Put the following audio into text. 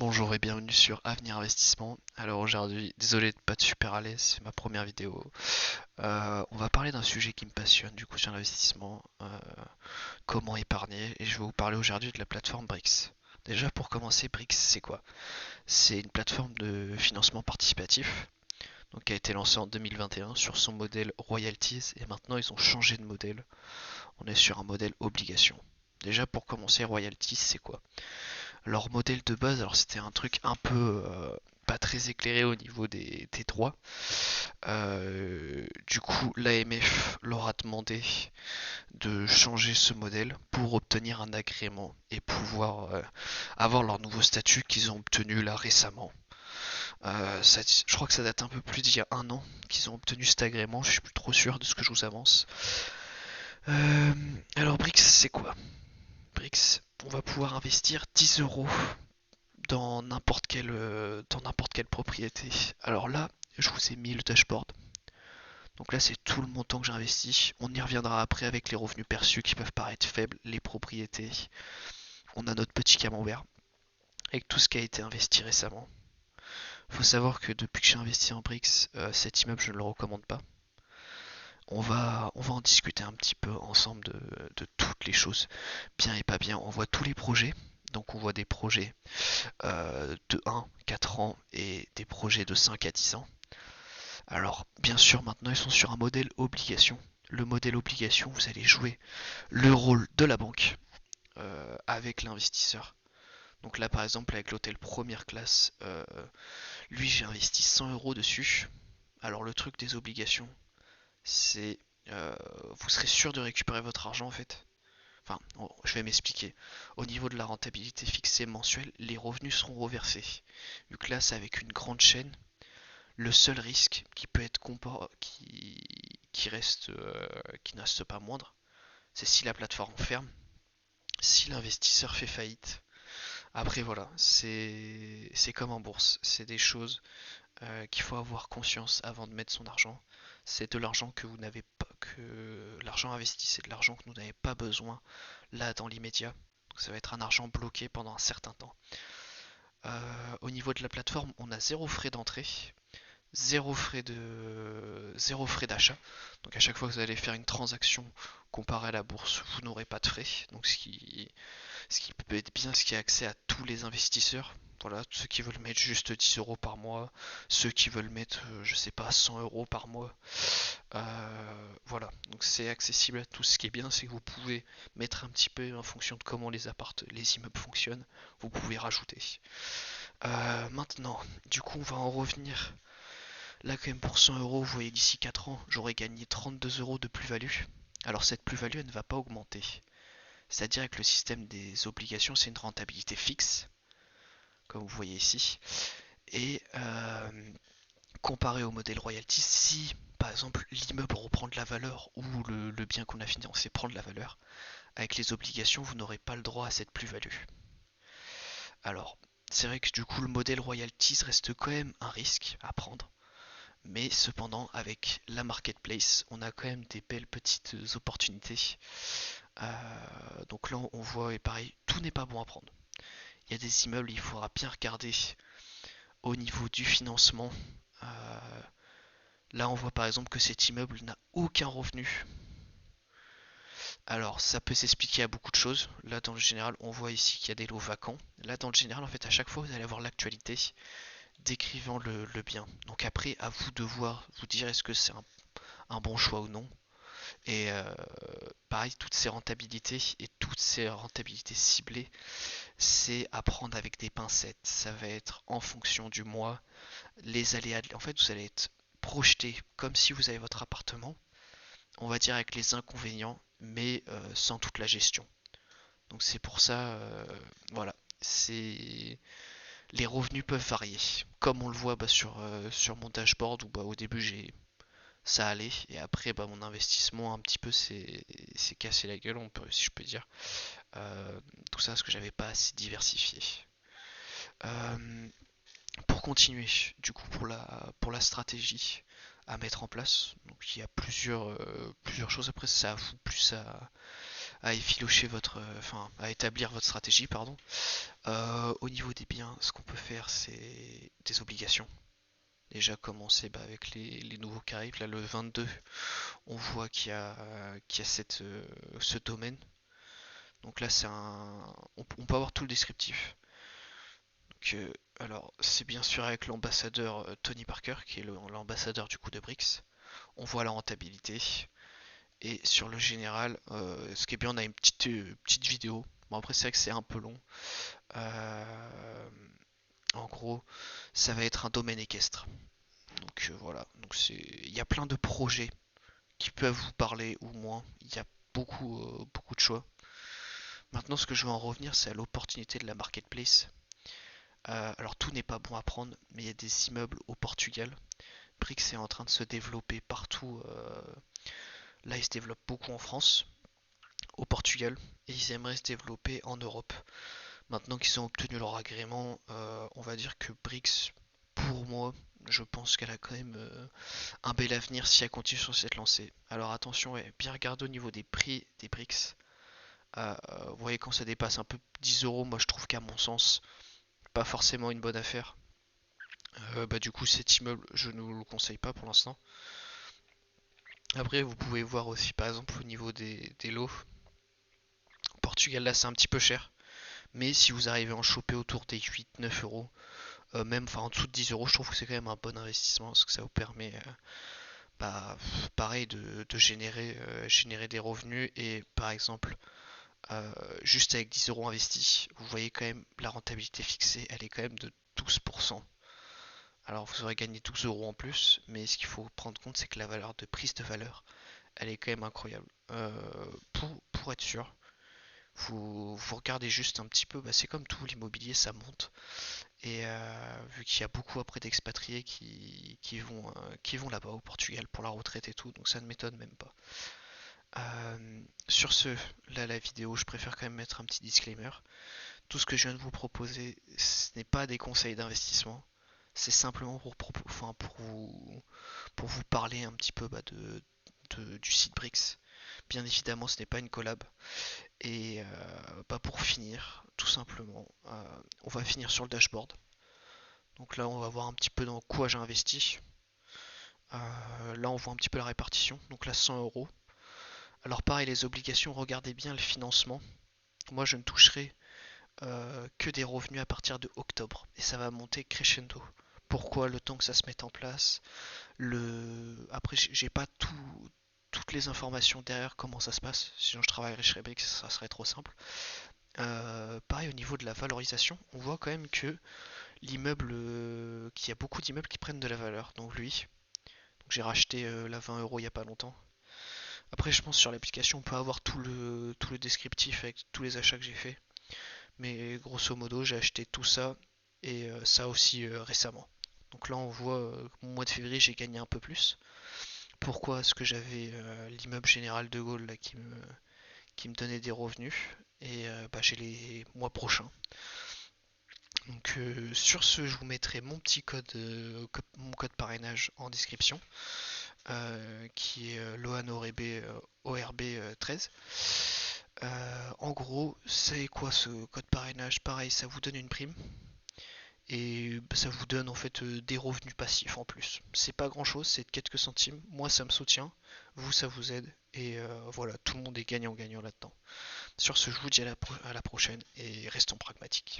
Bonjour et bienvenue sur Avenir Investissement. Alors aujourd'hui, désolé de pas être super à l'aise, c'est ma première vidéo. On va parler d'un sujet qui me passionne du coup sur l'investissement, comment épargner, et je vais vous parler aujourd'hui de la plateforme Brix. Déjà pour commencer, Brix c'est quoi? C'est une plateforme de financement participatif donc, qui a été lancée en 2021 sur son modèle royalties et maintenant ils ont changé de modèle. On est sur un modèle obligation. Déjà pour commencer, royalties c'est quoi? Leur modèle de base, alors c'était un truc un peu pas très éclairé au niveau des droits. Du coup, l'AMF leur a demandé de changer ce modèle pour obtenir un agrément et pouvoir avoir leur nouveau statut qu'ils ont obtenu là récemment. Je crois que ça date un peu plus d'il y a un an qu'ils ont obtenu cet agrément, je suis plus trop sûr de ce que je vous avance. Euh, alors BRICS, c'est quoi? BRICS, on va pouvoir investir 10 euros dans n'importe quelle propriété. Alors là, je vous ai mis le dashboard. Donc là, c'est tout le montant que j'ai investi. On y reviendra après avec les revenus perçus qui peuvent paraître faibles, les propriétés. On a notre petit camembert avec tout ce qui a été investi récemment. Il faut savoir que depuis que j'ai investi en BRICS, cet immeuble, je ne le recommande pas. On va en discuter un petit peu ensemble de toutes les choses, bien et pas bien. On voit tous les projets. Donc on voit des projets de 1, 4 ans et des projets de 5 à 10 ans. Alors, bien sûr, maintenant ils sont sur un modèle obligation. Le modèle obligation, vous allez jouer le rôle de la banque avec l'investisseur. Donc là, par exemple, avec l'hôtel première classe, lui, j'ai investi 100 euros dessus. Alors, le truc des obligations, c'est vous serez sûr de récupérer votre argent en fait. Enfin, je vais m'expliquer. Au niveau de la rentabilité fixée mensuelle, les revenus seront reversés. Vu que là, c'est avec une grande chaîne, le seul risque qui peut être qui ne reste pas moindre, c'est si la plateforme ferme, si l'investisseur fait faillite. Après voilà, c'est comme en bourse, c'est des choses qu'il faut avoir conscience avant de mettre son argent. C'est de l'argent que vous n'avez pas, que l'argent investi, c'est de l'argent que nous n'avons pas besoin là dans l'immédiat. Donc ça va être un argent bloqué pendant un certain temps. Au niveau de la plateforme, on a zéro frais d'entrée, zéro frais d'achat. Donc à chaque fois que vous allez faire une transaction comparée à la bourse, vous n'aurez pas de frais. Donc ce qui peut être bien, ce qui a accès à tous les investisseurs. Voilà, ceux qui veulent mettre juste 10 euros par mois, ceux qui veulent mettre, je sais pas, 100 euros par mois. Voilà, donc c'est accessible à tous. Ce qui est bien, c'est que vous pouvez mettre un petit peu en fonction de comment les immeubles fonctionnent. Vous pouvez rajouter. Maintenant, du coup, on va en revenir. Là, quand même, pour 100 euros, vous voyez, d'ici 4 ans, j'aurais gagné 32 euros de plus-value. Alors, cette plus-value, elle ne va pas augmenter. C'est-à-dire que le système des obligations, c'est une rentabilité fixe, comme vous voyez ici. Et comparé au modèle royalty, si par exemple l'immeuble reprend de la valeur ou le bien qu'on a financé prend de la valeur, avec les obligations, vous n'aurez pas le droit à cette plus-value. Alors, c'est vrai que du coup, le modèle royalties reste quand même un risque à prendre. Mais cependant, avec la marketplace, on a quand même des belles petites opportunités. Donc là, on voit, et pareil, tout n'est pas bon à prendre. Il y a des immeubles, il faudra bien regarder au niveau du financement. Euh, Là, on voit par exemple que cet immeuble n'a aucun revenu. Alors, ça peut s'expliquer à beaucoup de choses. Là, dans le général, on voit ici qu'il y a des lots vacants. Là, dans le général, en fait, à chaque fois, vous allez avoir l'actualité décrivant le bien. Donc après, à vous de voir, vous dire est-ce que c'est un bon choix ou non. Et pareil, toutes ces rentabilités et toutes ces rentabilités ciblées, c'est à prendre avec des pincettes. Ça va être en fonction du mois, les aléas. En fait, vous allez être projeté comme si vous avez votre appartement, on va dire avec les inconvénients, mais sans toute la gestion. Donc c'est pour ça, voilà, c'est les revenus peuvent varier, comme on le voit sur mon dashboard où au début j'ai ça allait et après mon investissement un petit peu s'est cassé la gueule, si je peux dire. Tout ça parce que j'avais pas assez diversifié. Euh, pour continuer, du coup pour la stratégie à mettre en place, donc il y a plusieurs choses après, ça à vous plus à effilocher enfin, à établir votre stratégie, pardon. Au niveau des biens, ce qu'on peut faire, c'est des obligations. Déjà commencer avec les nouveaux qui arrivent. Là, le 22, on voit qu'il y a ce domaine. Donc là, on peut avoir tout le descriptif. Donc, alors, c'est bien sûr avec l'ambassadeur Tony Parker, qui est l'ambassadeur du coup de BRICS. On voit la rentabilité. Et sur le général, ce qui est bien, on a une petite vidéo. Bon, après, c'est vrai que c'est un peu long. Euh, En gros, ça va être un domaine équestre. Donc voilà, il y a plein de projets qui peuvent vous parler ou moins. Il y a beaucoup de choix. Maintenant, ce que je veux en revenir, c'est à l'opportunité de la marketplace. Alors tout n'est pas bon à prendre, mais il y a des immeubles au Portugal. Brix est en train de se développer partout. Là, il se développe beaucoup en France, au Portugal, et ils aimeraient se développer en Europe. Maintenant qu'ils ont obtenu leur agrément, on va dire que Brix, pour moi, je pense qu'elle a quand même un bel avenir si elle continue sur cette lancée. Alors attention, ouais, bien regarder au niveau des prix des Brix. Vous voyez, quand ça dépasse un peu 10 euros, moi je trouve qu'à mon sens, pas forcément une bonne affaire. Du coup, cet immeuble, je ne vous le conseille pas pour l'instant. Après, vous pouvez voir aussi, par exemple, au niveau des lots. Au Portugal, là, c'est un petit peu cher. Mais si vous arrivez à en choper autour des 8-9 euros, même enfin, en dessous de 10 euros, je trouve que c'est quand même un bon investissement parce que ça vous permet, bah, pareil, de générer des revenus. Et par exemple, euh, juste avec 10 euros investis, vous voyez quand même la rentabilité fixée, elle est quand même de 12%. Alors vous aurez gagné 12 euros en plus, mais ce qu'il faut prendre compte, c'est que la valeur de prise de valeur, elle est quand même incroyable. Pour être sûr, vous regardez juste un petit peu, c'est comme tout l'immobilier, ça monte. Et vu qu'il y a beaucoup après d'expatriés qui vont là-bas au Portugal pour la retraite et tout, donc ça ne m'étonne même pas. Sur ce, là la vidéo, je préfère quand même mettre un petit disclaimer. Tout ce que je viens de vous proposer, ce n'est pas des conseils d'investissement. C'est simplement enfin, pour vous parler un petit peu du site Brix. Bien évidemment, ce n'est pas une collab. Et pour finir, tout simplement, on va finir sur le dashboard. Donc là, on va voir un petit peu dans quoi j'ai investi. Là, on voit un petit peu la répartition. Donc là, 100 euros. Alors pareil, les obligations, regardez bien le financement. Moi, je ne toucherai que des revenus à partir de octobre. Et ça va monter crescendo. Pourquoi? Le temps que ça se mette en place. Après, j'ai pas toutes les informations derrière comment ça se passe. Sinon, je travaillerais chez Rebix, ça serait trop simple. Pareil, au niveau de la valorisation, on voit quand même que qu'il y a beaucoup d'immeubles qui prennent de la valeur. Donc lui, j'ai racheté la 20 euros il y a pas longtemps. Après, je pense sur l'application, on peut avoir tout le descriptif avec tous les achats que j'ai fait. Mais grosso modo, j'ai acheté tout ça et ça aussi récemment. Donc là, on voit au mois de février, j'ai gagné un peu plus. Pourquoi? Parce que j'avais l'immeuble général de Gaulle là, qui me donnait des revenus. Et j'ai les mois prochains. Donc sur ce, je vous mettrai mon petit mon code parrainage en description, qui est LOANORB ORB 13. En gros, c'est quoi ce code parrainage? Pareil, ça vous donne une prime et ça vous donne en fait des revenus passifs en plus. C'est pas grand chose, c'est quelques centimes. Moi, ça me soutient, vous, ça vous aide et voilà, tout le monde est gagnant-gagnant là-dedans. Sur ce, je vous dis à la prochaine et restons pragmatiques.